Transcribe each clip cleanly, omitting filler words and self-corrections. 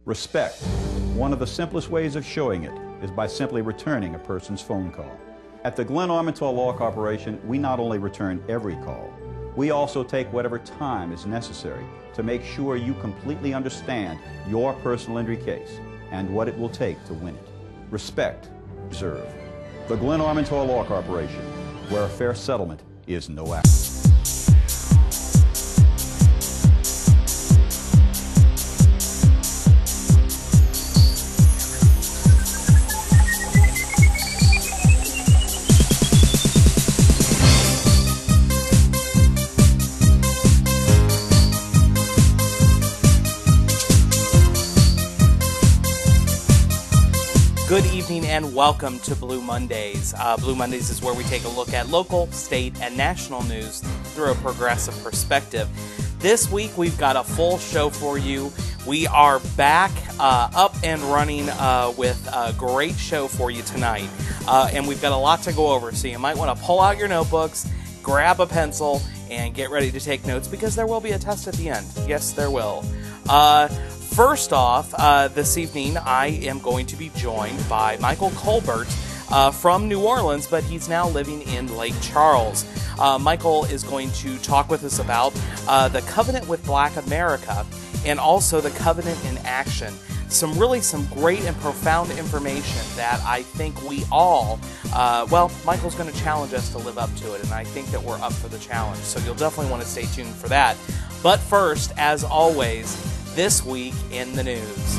Respect. One of the simplest ways of showing it is by simply returning a person's phone call. At the Glenn Armentrout Law Corporation, we not only return every call, we also take whatever time is necessary to make sure you completely understand your personal injury case and what it will take to win it. Respect. Deserve. The Glenn Armentrout Law Corporation, where a fair settlement is no accident. Good evening and welcome to Blue Mondays. Blue Mondays is where we take a look at local, state, and national news through a progressive perspective. This week we've got a full show for you. We are back up and running with a great show for you tonight. And we've got a lot to go over, so you might want to pull out your notebooks, grab a pencil, and get ready to take notes because there will be a test at the end. Yes, there will. First off, this evening I am going to be joined by Michael Colbert from New Orleans, but he's now living in Lake Charles. Michael is going to talk with us about the Covenant with Black America and also the Covenant in Action. Some great and profound information that I think we all, Michael's going to challenge us to live up to it, and I think that we're up for the challenge, so you'll definitely want to stay tuned for that. But first, as always, this week in the news.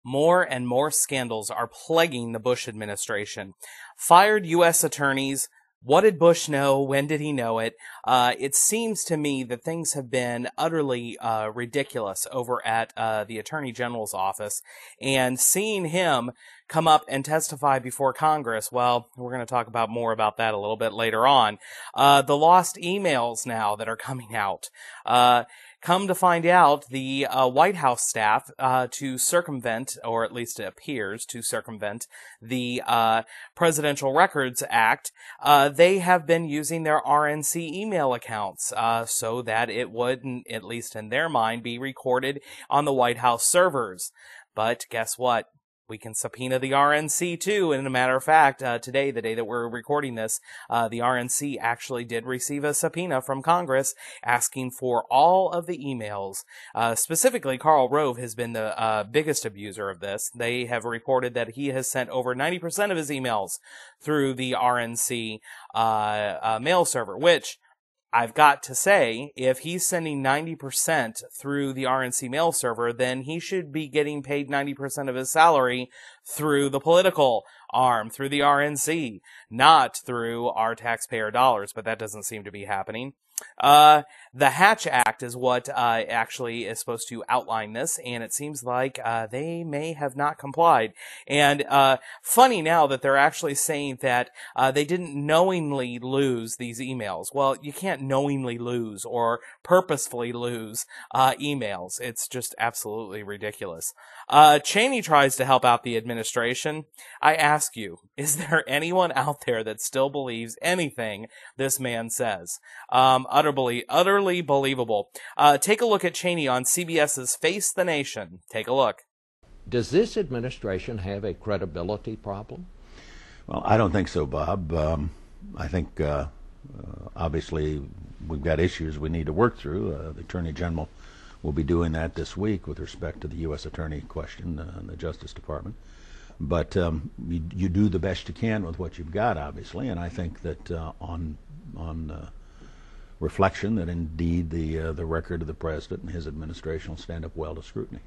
More and more scandals are plaguing the Bush administration. Fired U.S. attorneys. What did Bush know? When did he know it? It seems to me that things have been utterly ridiculous over at the Attorney General's office. And seeing him come up and testify before Congress, well, we're going to talk about more about that a little bit later on. The lost emails now that are coming out. Come to find out, the White House staff, to circumvent, or at least it appears to circumvent, the Presidential Records Act, they have been using their RNC email accounts so that it wouldn't, at least in their mind, be recorded on the White House servers. But guess what? We can subpoena the RNC too, and as a matter of fact, today, the day that we're recording this, the RNC actually did receive a subpoena from Congress asking for all of the emails. Specifically, Karl Rove has been the biggest abuser of this. They have reported that he has sent over 90% of his emails through the RNC mail server, which I've got to say, if he's sending 90% through the RNC mail server, then he should be getting paid 90% of his salary through the political arm, through the RNC, not through our taxpayer dollars, but that doesn't seem to be happening. The Hatch Act is what actually is supposed to outline this, and it seems like they may have not complied. And funny now that they're actually saying that they didn't knowingly lose these emails. Well, you can't knowingly lose or purposefully lose emails. It's just absolutely ridiculous. Cheney tries to help out the administration. I ask you, is there anyone out there that still believes anything this man says? Utterly believable. Take a look at Cheney on CBS's Face the Nation. Take a look. Does this administration have a credibility problem? Well, I don't think so, Bob. I think obviously we've got issues we need to work through. The Attorney General will be doing that this week with respect to the U.S. Attorney question in the Justice Department. But you do the best you can with what you've got, obviously, and I think that on reflection that indeed the record of the president and his administration will stand up well to scrutiny.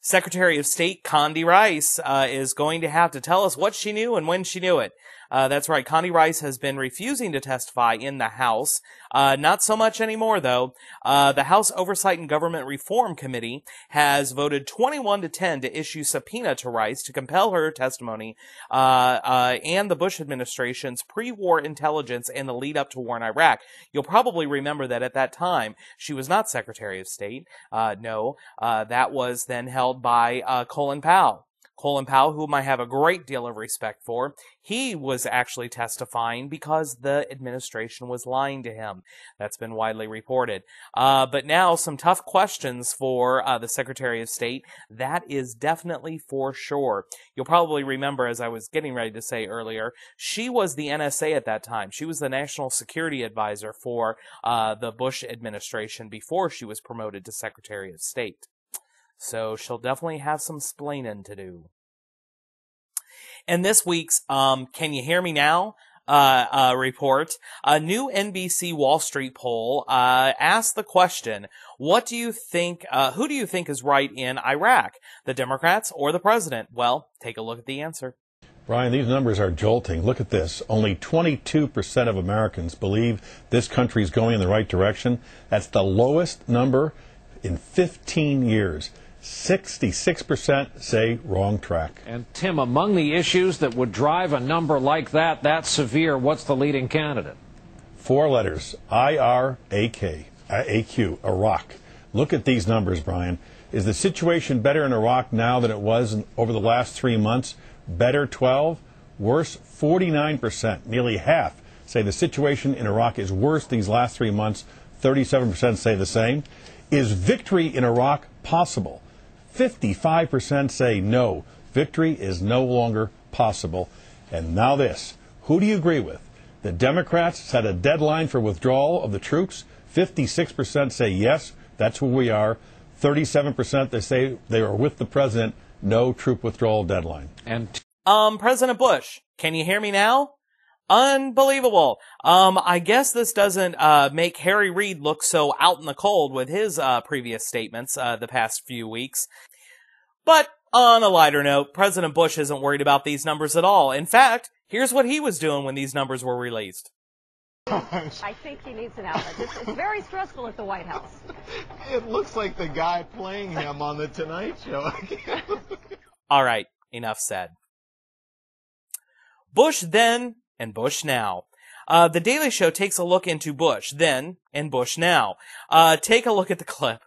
Secretary of State Condi Rice is going to have to tell us what she knew and when she knew it. That's right. Condi Rice has been refusing to testify in the House. Not so much anymore, though. The House Oversight and Government Reform Committee has voted 21-10 to issue subpoena to Rice to compel her testimony and the Bush administration's pre-war intelligence and the lead up to war in Iraq. You'll probably remember that at that time, she was not Secretary of State. No, that was then held by Colin Powell. Colin Powell, whom I have a great deal of respect for, he was actually testifying because the administration was lying to him. That's been widely reported. But now some tough questions for the Secretary of State. That is definitely for sure. You'll probably remember, as I was getting ready to say earlier, she was the NSA at that time. She was the National Security Advisor for the Bush administration before she was promoted to Secretary of State. So she'll definitely have some splaining to do. And this week's Can You Hear Me Now? Report, a new NBC Wall Street poll asked the question, what do you think, who do you think is right in Iraq, the Democrats or the president? Well, take a look at the answer. Brian, these numbers are jolting. Look at this. Only 22% of Americans believe this country is going in the right direction. That's the lowest number in 15 years. 66% say wrong track. And Tim, among the issues that would drive a number like that severe, what's the leading candidate? 4 letters, I-R-A-K, A-Q, Iraq. Look at these numbers, Brian. Is the situation better in Iraq now than it was over the last 3 months? Better 12, worse 49%. Nearly half say the situation in Iraq is worse these last 3 months. 37% say the same. Is victory in Iraq possible? 55% say no, victory is no longer possible. And now this, who do you agree with? The Democrats set a deadline for withdrawal of the troops. 56% say yes, that's where we are. 37% they say they are with the president, no troop withdrawal deadline. And President Bush, can you hear me now? Unbelievable. I guess this doesn't make Harry Reid look so out in the cold with his previous statements the past few weeks. But on a lighter note, President Bush isn't worried about these numbers at all. In fact, here's what he was doing when these numbers were released. I think he needs an outlet. It's very stressful at the White House. It looks like the guy playing him on The Tonight Show. All right, enough said. Bush then and Bush now. The Daily Show takes a look into Bush then and Bush now. Take a look at the clip.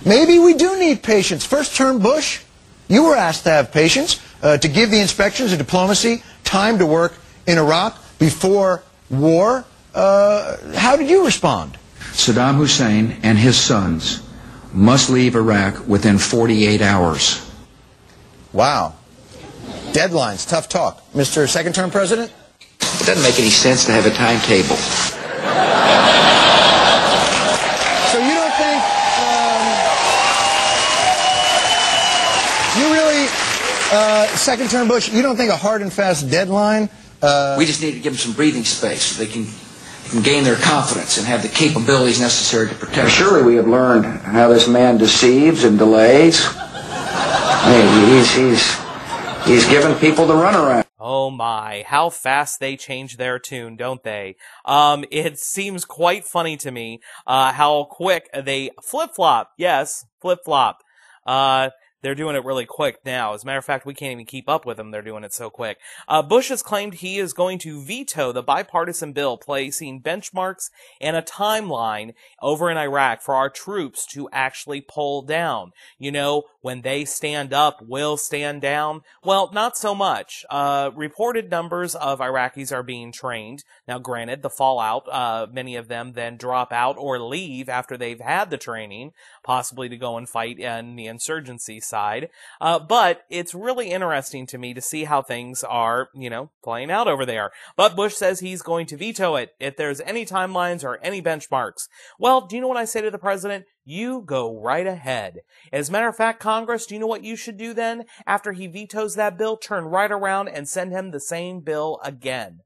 Maybe we do need patience. First term Bush, you were asked to have patience, to give the inspections of diplomacy time to work in Iraq before war. How did you respond? Saddam Hussein and his sons must leave Iraq within 48 hours. Wow. Deadlines, tough talk. Mr. Second Term President? It doesn't make any sense to have a timetable. So you don't think, you really, Second Term Bush, you don't think a hard and fast deadline? We just need to give them some breathing space so they can gain their confidence and have the capabilities necessary to protect. Surely we have learned how this man deceives and delays. He's given people the runaround. Oh my, how fast they change their tune, don't they? It seems quite funny to me, how quick they flip-flop. Yes, flip-flop. They're doing it really quick now. As a matter of fact, we can't even keep up with them. They're doing it so quick. Bush has claimed he is going to veto the bipartisan bill placing benchmarks and a timeline over in Iraq for our troops to actually pull down. You know, when they stand up, we'll stand down. Well, not so much. Reported numbers of Iraqis are being trained. Now, granted, the fallout, many of them then drop out or leave after they've had the training, possibly to go and fight in the insurgency side. But it's really interesting to me to see how things are, playing out over there. But Bush says he's going to veto it if there's any timelines or any benchmarks. Well, do you know what I say to the president? You go right ahead. As a matter of fact, Congress, do you know what you should do then? After he vetoes that bill, turn right around and send him the same bill again.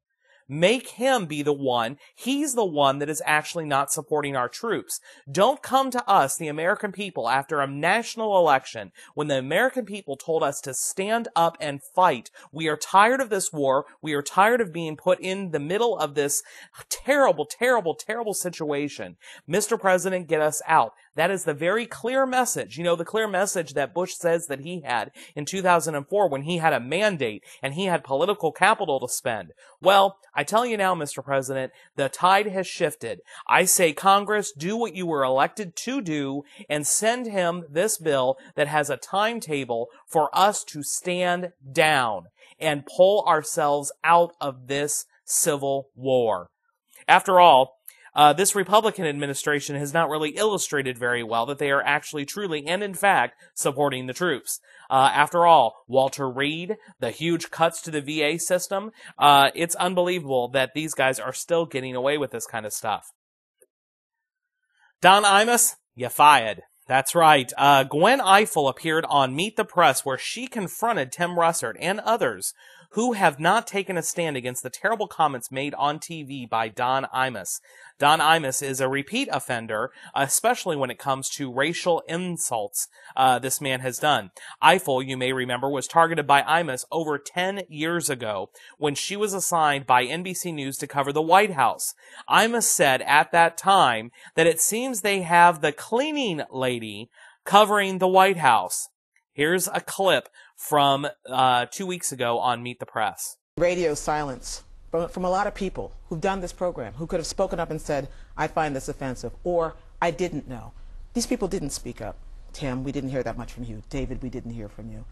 Make him be the one. He's the one that is actually not supporting our troops. Don't come to us, the American people, after a national election, when the American people told us to stand up and fight. We are tired of this war. We are tired of being put in the middle of this terrible, terrible, terrible situation. Mr. President, get us out. That is the very clear message. You know, the clear message that Bush says that he had in 2004 when he had a mandate and he had political capital to spend. Well, I tell you now, Mr. President, the tide has shifted. I say, Congress, do what you were elected to do and send him this bill that has a timetable for us to stand down and pull ourselves out of this civil war. After all, this Republican administration has not really illustrated very well that they are actually truly and in fact supporting the troops. After all, Walter Reed, the huge cuts to the VA system, it's unbelievable that these guys are still getting away with this kind of stuff. Don Imus, you fired. That's right. Gwen Ifill appeared on Meet the Press where she confronted Tim Russert and others who have not taken a stand against the terrible comments made on TV by Don Imus. Don Imus is a repeat offender, especially when it comes to racial insults this man has done. Ifill, you may remember, was targeted by Imus over 10 years ago when she was assigned by NBC News to cover the White House. Imus said at that time that it seems they have the cleaning lady covering the White House. Here's a clip from 2 weeks ago on Meet the Press. Radio silence from a lot of people who've done this program, who could have spoken up and said, I find this offensive, or I didn't know. These people didn't speak up. Tim, we didn't hear that much from you. David, we didn't hear from you.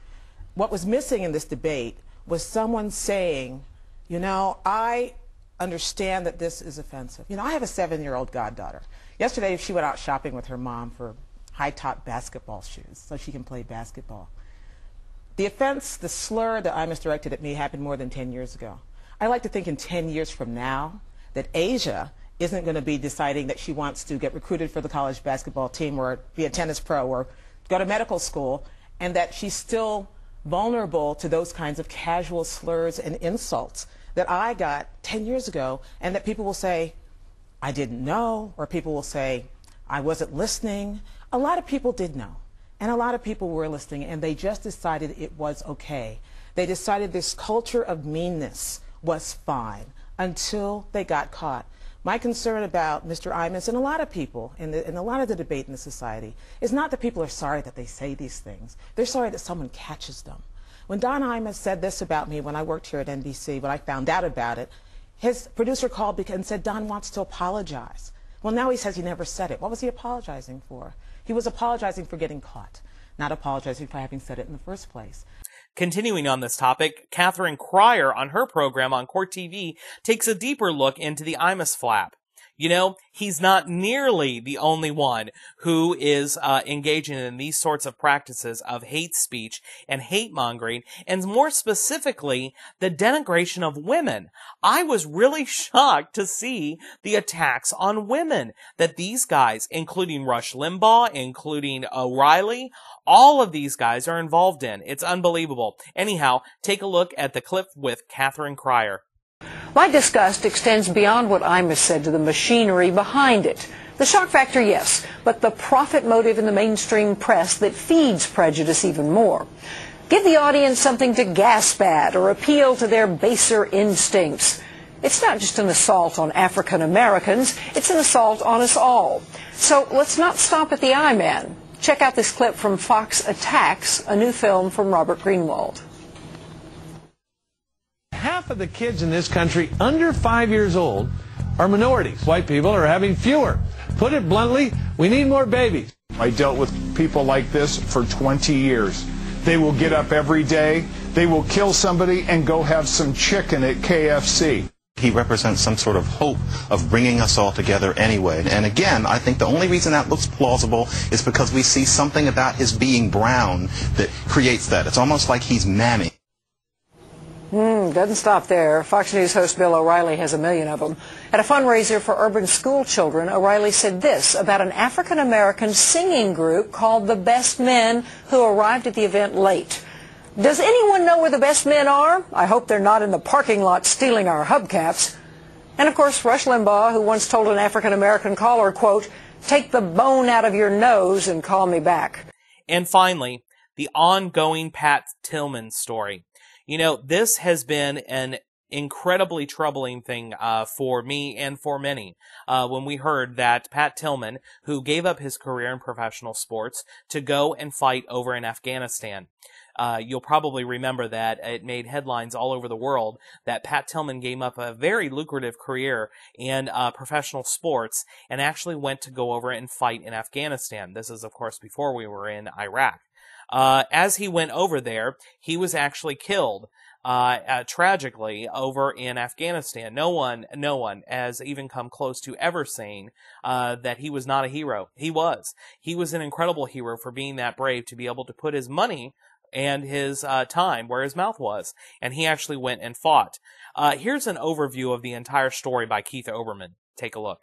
What was missing in this debate was someone saying, you know, I understand that this is offensive. You know, I have a 7-year-old goddaughter. Yesterday, she went out shopping with her mom for high-top basketball shoes so she can play basketball. The offense, the slur that Imus directed at me happened more than 10 years ago. I like to think in 10 years from now that Asia isn't going to be deciding that she wants to get recruited for the college basketball team or be a tennis pro or go to medical school, and that she's still vulnerable to those kinds of casual slurs and insults that I got 10 years ago, and that people will say, I didn't know, or people will say, I wasn't listening. A lot of people did know, and a lot of people were listening, and they just decided it was okay. They decided this culture of meanness was fine until they got caught. My concern about Mr. Imus and a lot of people in a lot of the debate in the society is not that people are sorry that they say these things. They're sorry that someone catches them. When Don Imus said this about me when I worked here at NBC, when I found out about it, his producer called and said, Don wants to apologize. Well, now he says he never said it. What was he apologizing for? He was apologizing for getting caught, not apologizing for having said it in the first place. Continuing on this topic, Catherine Cryer on her program on Court TV takes a deeper look into the Imus flap. You know, he's not nearly the only one who is engaging in these sorts of practices of hate speech and hate mongering, and more specifically, the denigration of women. I was really shocked to see the attacks on women that these guys, including Rush Limbaugh, including O'Reilly, all of these guys are involved in. It's unbelievable. Anyhow, take a look at the clip with Catherine Cryer. My disgust extends beyond what Imus said to the machinery behind it. The shock factor, yes, but the profit motive in the mainstream press that feeds prejudice even more. Give the audience something to gasp at or appeal to their baser instincts. It's not just an assault on African Americans, it's an assault on us all. So let's not stop at the I-Man. Check out this clip from Fox Attacks, a new film from Robert Greenwald. Half of the kids in this country under 5 years old are minorities. White people are having fewer. Put it bluntly, we need more babies. I dealt with people like this for 20 years. They will get up every day, they will kill somebody and go have some chicken at KFC. He represents some sort of hope of bringing us all together anyway. And again, I think the only reason that looks plausible is because we see something about his being brown that creates that. It's almost like he's mammy. Doesn't stop there. Fox News host Bill O'Reilly has a million of them. At a fundraiser for urban school children, O'Reilly said this about an African-American singing group called the Best Men who arrived at the event late. Does anyone know where the Best Men are? I hope they're not in the parking lot stealing our hubcaps. And of course, Rush Limbaugh, who once told an African-American caller, quote, take the bone out of your nose and call me back. And finally, the ongoing Pat Tillman story. You know, this has been an incredibly troubling thing for me and for many when we heard that Pat Tillman, who gave up his career in professional sports to go and fight over in Afghanistan. You'll probably remember that it made headlines all over the world that Pat Tillman gave up a very lucrative career in professional sports and actually went to go over and fight in Afghanistan. This is, of course, before we were in Iraq. As he went over there, he was actually killed tragically over in Afghanistan. No one has even come close to ever saying that he was not a hero. He was. He was an incredible hero for being that brave to be able to put his money and his time where his mouth was. And he actually went and fought. Here's an overview of the entire story by Keith Oberman. Take a look.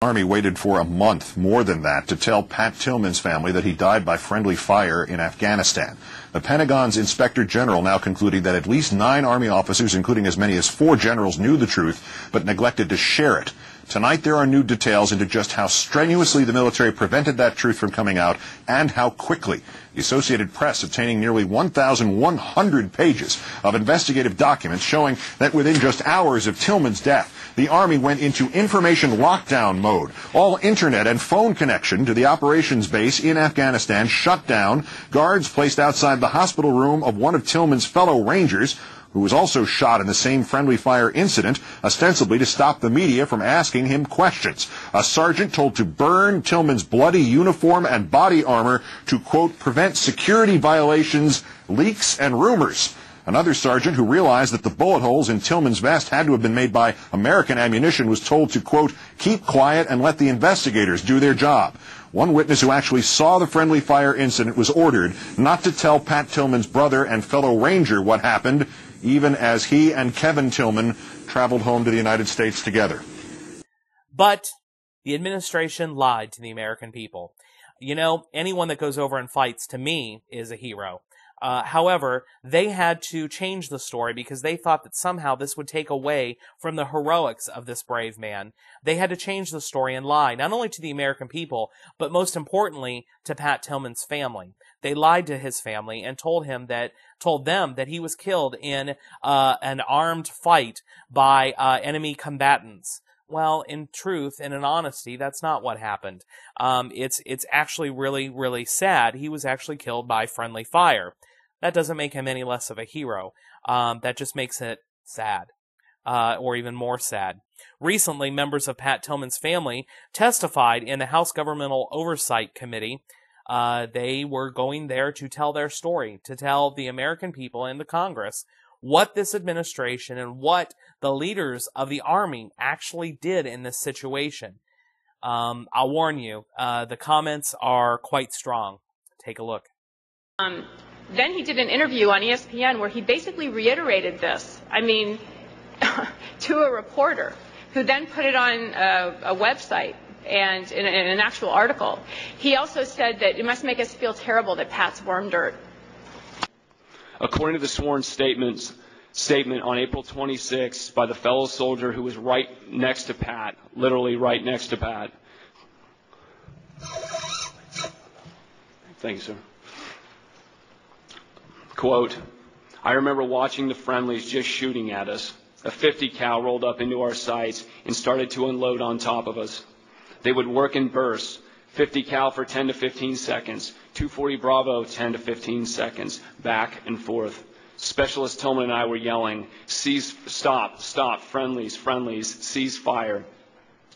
The Army waited for a month, more than that, to tell Pat Tillman's family that he died by friendly fire in Afghanistan. The Pentagon's Inspector General now concluding that at least 9 Army officers, including as many as 4 generals, knew the truth, but neglected to share it. Tonight there are new details into just how strenuously the military prevented that truth from coming out and how quickly. The Associated Press obtaining nearly 1,100 pages of investigative documents showing that within just hours of Tillman's death, the Army went into information lockdown mode. All internet and phone connection to the operations base in Afghanistan shut down. Guards placed outside the hospital room of one of Tillman's fellow Rangers, who was also shot in the same friendly fire incident, ostensibly to stop the media from asking him questions. A sergeant told to burn Tillman's bloody uniform and body armor to, quote, prevent security violations, leaks, and rumors. Another sergeant who realized that the bullet holes in Tillman's vest had to have been made by American ammunition was told to, quote, keep quiet and let the investigators do their job. One witness who actually saw the friendly fire incident was ordered not to tell Pat Tillman's brother and fellow Ranger what happened, even as he and Kevin Tillman traveled home to the United States together. But the administration lied to the American people. You know, anyone that goes over and fights, to me, is a hero. However, they had to change the story because they thought that somehow this would take away from the heroics of this brave man. They had to change the story and lie, not only to the American people, but most importantly, to Pat Tillman's family. They lied to his family and told them that he was killed in an armed fight by enemy combatants. Well, in truth and in honesty, that's not what happened. It's actually really, really sad. He was actually killed by friendly fire. That doesn't make him any less of a hero. That just makes it sad. Or even more sad. Recently, members of Pat Tillman's family testified in the House Governmental Oversight Committee. They were going there to tell their story, to tell the American people and the Congress what this administration and what the leaders of the Army actually did in this situation. I'll warn you, the comments are quite strong. Take a look. Then he did an interview on ESPN where he basically reiterated this. I mean, to a reporter who then put it on a website and in an actual article. He also said that it must make us feel terrible that Pat's worm dirt. According to the sworn statement on April 26 by the fellow soldier who was right next to Pat, literally right next to Pat. Thank you, sir. Quote, I remember watching the friendlies just shooting at us. A 50 cal rolled up into our sights and started to unload on top of us. They would work in bursts, 50 cal for 10 to 15 seconds, 240 Bravo 10 to 15 seconds, back and forth. Specialist Tillman and I were yelling, stop, friendlies, cease fire.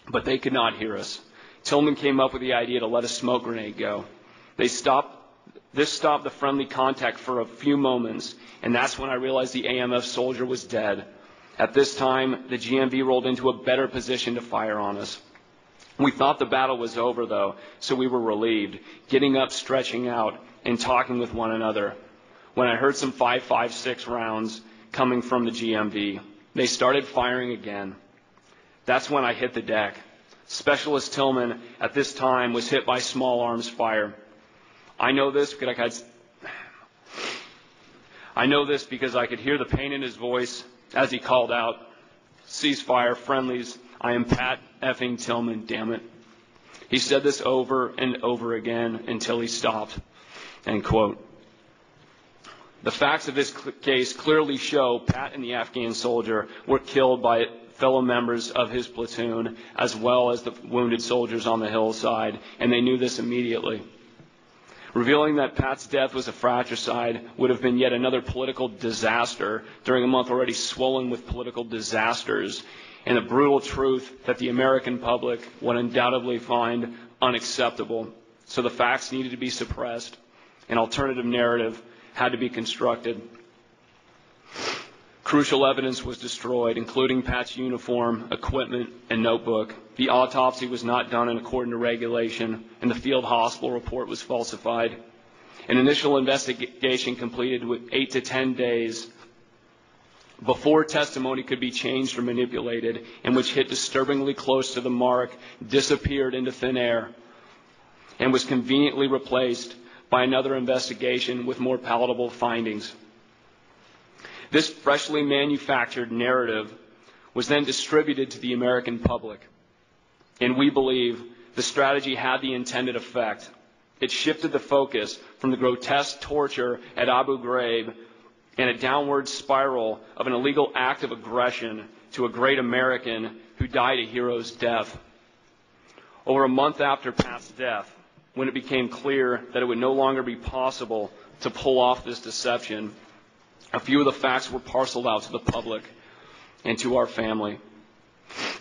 But they could not hear us. Tillman came up with the idea to let a smoke grenade go. This stopped the friendly contact for a few moments, and that's when I realized the AMF soldier was dead. At this time, the GMV rolled into a better position to fire on us. We thought the battle was over, though, so we were relieved, getting up, stretching out, and talking with one another. When I heard some 5.56 rounds coming from the GMV, they started firing again. That's when I hit the deck. Specialist Tillman, at this time, was hit by small arms fire. I know this because I could hear the pain in his voice as he called out, ceasefire, friendlies, I am Pat effing Tillman, damn it. He said this over and over again until he stopped, end quote. The facts of this case clearly show Pat and the Afghan soldier were killed by fellow members of his platoon, as well as the wounded soldiers on the hillside, and they knew this immediately. Revealing that Pat's death was a fratricide would have been yet another political disaster during a month already swollen with political disasters, and a brutal truth that the American public would undoubtedly find unacceptable. So the facts needed to be suppressed. An alternative narrative had to be constructed. Crucial evidence was destroyed, including Pat's uniform, equipment, and notebook. The autopsy was not done in accordance to regulation, and the field hospital report was falsified. An initial investigation completed with 8 to 10 days before testimony could be changed or manipulated, and which hit disturbingly close to the mark, disappeared into thin air, and was conveniently replaced by another investigation with more palatable findings. This freshly manufactured narrative was then distributed to the American public, and we believe the strategy had the intended effect. It shifted the focus from the grotesque torture at Abu Ghraib and a downward spiral of an illegal act of aggression to a great American who died a hero's death. Over a month after Pat's death, when it became clear that it would no longer be possible to pull off this deception, a few of the facts were parceled out to the public and to our family.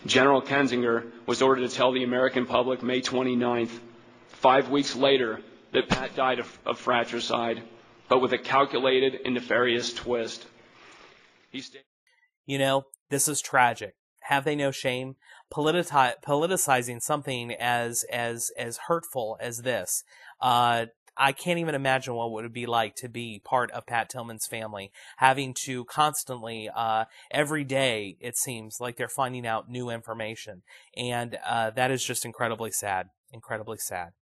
General Kinzinger was ordered to tell the American public May 29th, 5 weeks later, that Pat died of fratricide, but with a calculated and nefarious twist. You know, this is tragic. Have they no shame? Politicizing something as hurtful as this. I can't even imagine what it would be like to be part of Pat Tillman's family, having to constantly, every day, it seems like they're finding out new information. And that is just incredibly sad. Incredibly sad.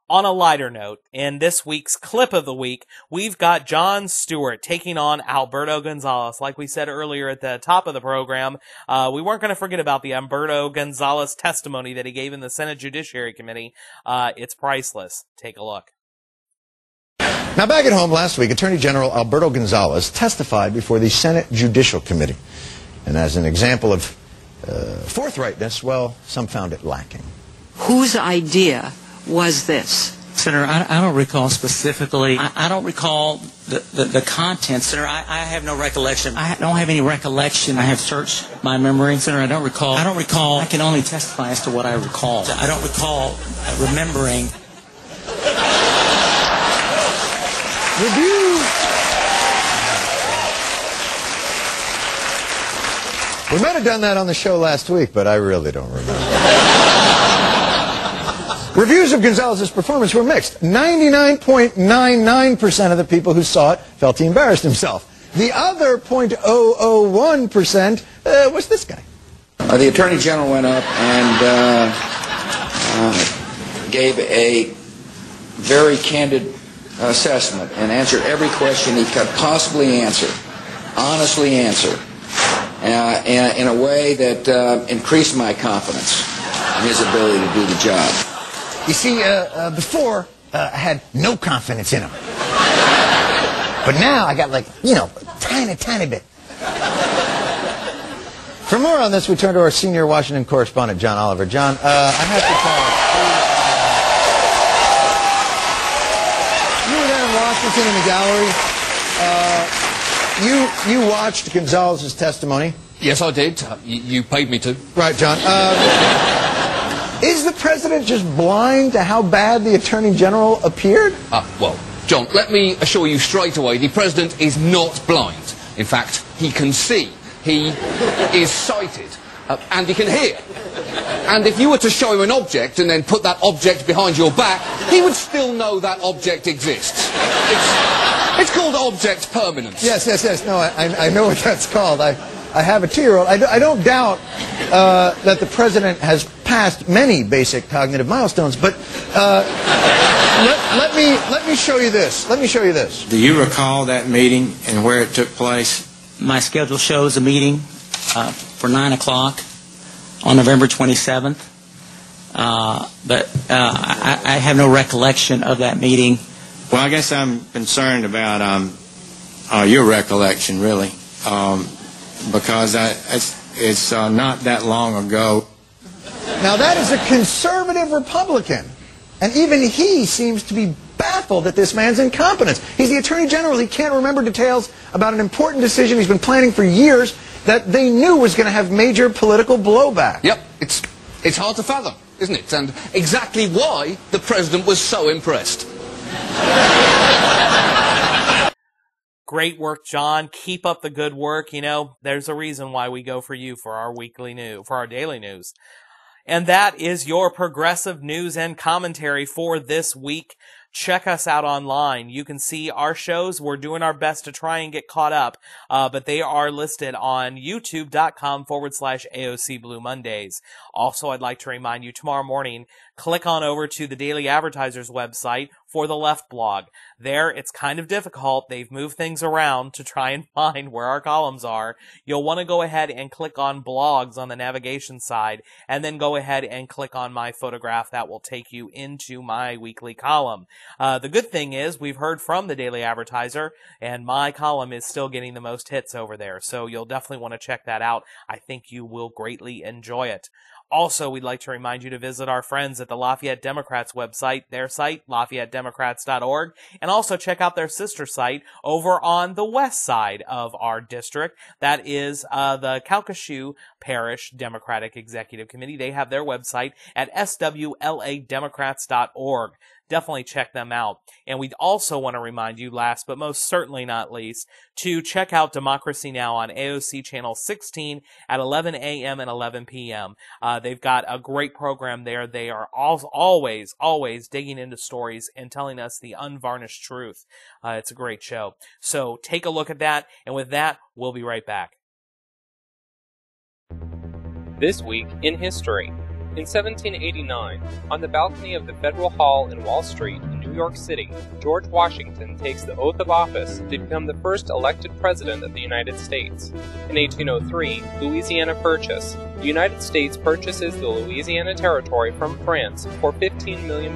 On a lighter note, in this week's clip of the week, we've got Jon Stewart taking on Alberto Gonzales. Like we said earlier at the top of the program, we weren't going to forget about the Alberto Gonzales testimony that he gave in the Senate Judiciary Committee. It's priceless. Take a look. Now, back at home last week, Attorney General Alberto Gonzales testified before the Senate Judicial Committee. And as an example of forthrightness, well, some found it lacking. Whose idea was this? Senator, I don't recall specifically. I don't recall the content. Senator, I have no recollection. I don't have any recollection. I have searched my memory. Senator, I don't recall. I can only testify as to what I recall. I don't recall remembering. Review. We might have done that on the show last week, but I really don't remember. Reviews of Gonzales' performance were mixed. 99.99% of the people who saw it felt he embarrassed himself. The other 0.001% was this guy. The Attorney General went up and gave a very candid assessment and answered every question he could possibly answer, honestly answer, in a way that increased my confidence in his ability to do the job. You see, before, I had no confidence in him. But now I got like, tiny bit. For more on this, we turn to our senior Washington correspondent, John Oliver. John, I have to tell you, you were there in Washington in the gallery. You watched Gonzales' testimony. Yes, I did. You paid me to. Right, John. Is the president just blind to how bad the Attorney General appeared? Well, John, let me assure you straight away, the president is not blind. In fact, he can see. He is sighted. And he can hear. And if you were to show him an object and then put that object behind your back, he would still know that object exists. It's called object permanence. Yes. No, I know what that's called. I have a 2-year-old. I don't doubt that the president has passed many basic cognitive milestones, but let me show you this. Let me show you this. Do you recall that meeting and where it took place? My schedule shows a meeting for 9 o'clock on November 27th, but I have no recollection of that meeting Well, I guess I'm concerned about your recollection, really, because it's not that long ago. Now, that is a conservative Republican, and even he seems to be baffled at this man's incompetence. He's the Attorney General. He can't remember details about an important decision he's been planning for years that they knew was going to have major political blowback. Yep, it's hard to fathom, isn't it? And exactly why the president was so impressed. Great work, John. Keep up the good work. You know, there's a reason why we go for you for our weekly news, for our daily news. And that is your progressive news and commentary for this week. Check us out online. You can see our shows. We're doing our best to try and get caught up, but they are listed on youtube.com/AOC Blue Mondays. Also, I'd like to remind you, tomorrow morning, click on over to the Daily Advertiser's website for the Left blog. There, it's kind of difficult. They've moved things around to try and find where our columns are. You'll want to go ahead and click on blogs on the navigation side, and then go ahead and click on my photograph. That will take you into my weekly column. The good thing is we've heard from the Daily Advertiser, and my column is still getting the most hits over there, so you'll definitely want to check that out. I think you will greatly enjoy it. Also, we'd like to remind you to visit our friends at the Lafayette Democrats website, their site, LafayetteDemocrats.org, and also check out their sister site over on the west side of our district. That is the Calcasieu Parish Democratic Executive Committee. They have their website at swlademocrats.org. Definitely check them out. And we'd also want to remind you, last but most certainly not least, to check out Democracy Now! On AOC Channel 16 at 11 a.m. and 11 p.m. They've got a great program there. They are always digging into stories and telling us the unvarnished truth. It's a great show. So take a look at that. And with that, we'll be right back. This week in history. In 1789, on the balcony of the Federal Hall in Wall Street in New York City, George Washington takes the oath of office to become the first elected president of the United States. In 1803, Louisiana Purchase. The United States purchases the Louisiana Territory from France for $15 million,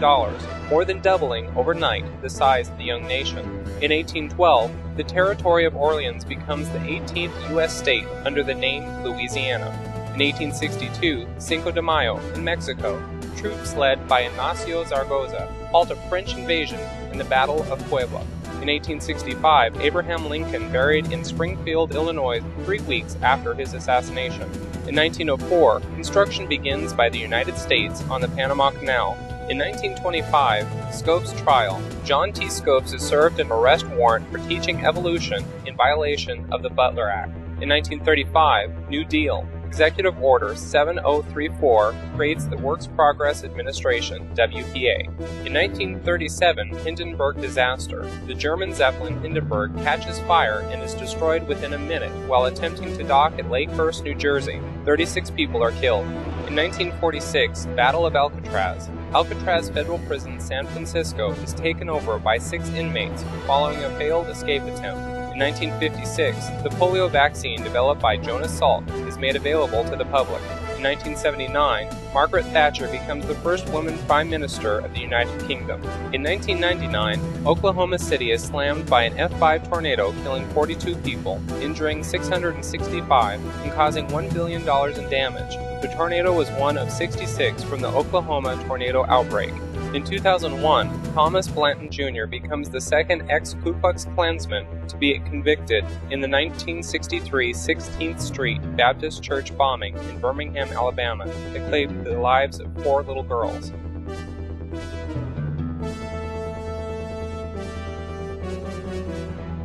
more than doubling overnight the size of the young nation. In 1812, the Territory of Orleans becomes the 18th U.S. state under the name Louisiana. In 1862, Cinco de Mayo, in Mexico, troops led by Ignacio Zaragoza halt a French invasion in the Battle of Puebla. In 1865, Abraham Lincoln buried in Springfield, Illinois, 3 weeks after his assassination. In 1904, construction begins by the United States on the Panama Canal. In 1925, Scopes trial. John T. Scopes is served an arrest warrant for teaching evolution in violation of the Butler Act. In 1935, New Deal. Executive Order 7034 creates the Works Progress Administration, WPA. In 1937, Hindenburg disaster. The German Zeppelin Hindenburg catches fire and is destroyed within a minute while attempting to dock at Lakehurst, New Jersey. 36 people are killed. In 1946, Battle of Alcatraz. Alcatraz Federal Prison, San Francisco is taken over by 6 inmates following a failed escape attempt. In 1956, the polio vaccine developed by Jonas Salk is made available to the public. In 1979, Margaret Thatcher becomes the first woman Prime Minister of the United Kingdom. In 1999, Oklahoma City is slammed by an F5 tornado, killing 42 people, injuring 665, and causing $1 billion in damage. The tornado was one of 66 from the Oklahoma tornado outbreak. In 2001, Thomas Blanton Jr. becomes the second ex-Ku Klux Klansman to be convicted in the 1963 16th Street Baptist Church bombing in Birmingham, Alabama, that claimed the lives of 4 little girls.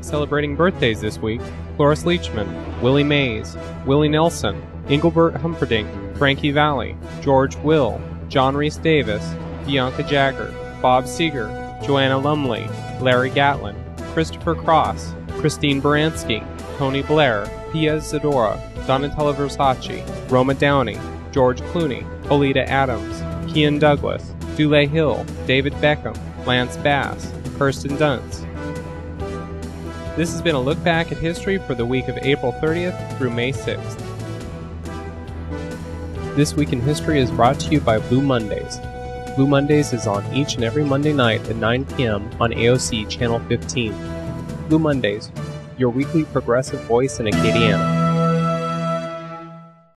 Celebrating birthdays this week, Cloris Leachman, Willie Mays, Willie Nelson, Engelbert Humperdinck, Frankie Valli, George Will, John Rhys Davis, Bianca Jagger, Bob Seger, Joanna Lumley, Larry Gatlin, Christopher Cross, Christine Baranski, Tony Blair, Pia Zadora, Donatella Versace, Roma Downey, George Clooney, Olita Adams, Kian Douglas, Dule Hill, David Beckham, Lance Bass, Kirsten Dunst. This has been a look back at history for the week of April 30th through May 6th. This Week in History is brought to you by Blue Mondays. Blue Mondays is on each and every Monday night at 9 p.m. on AOC Channel 15. Blue Mondays, your weekly progressive voice in Acadiana.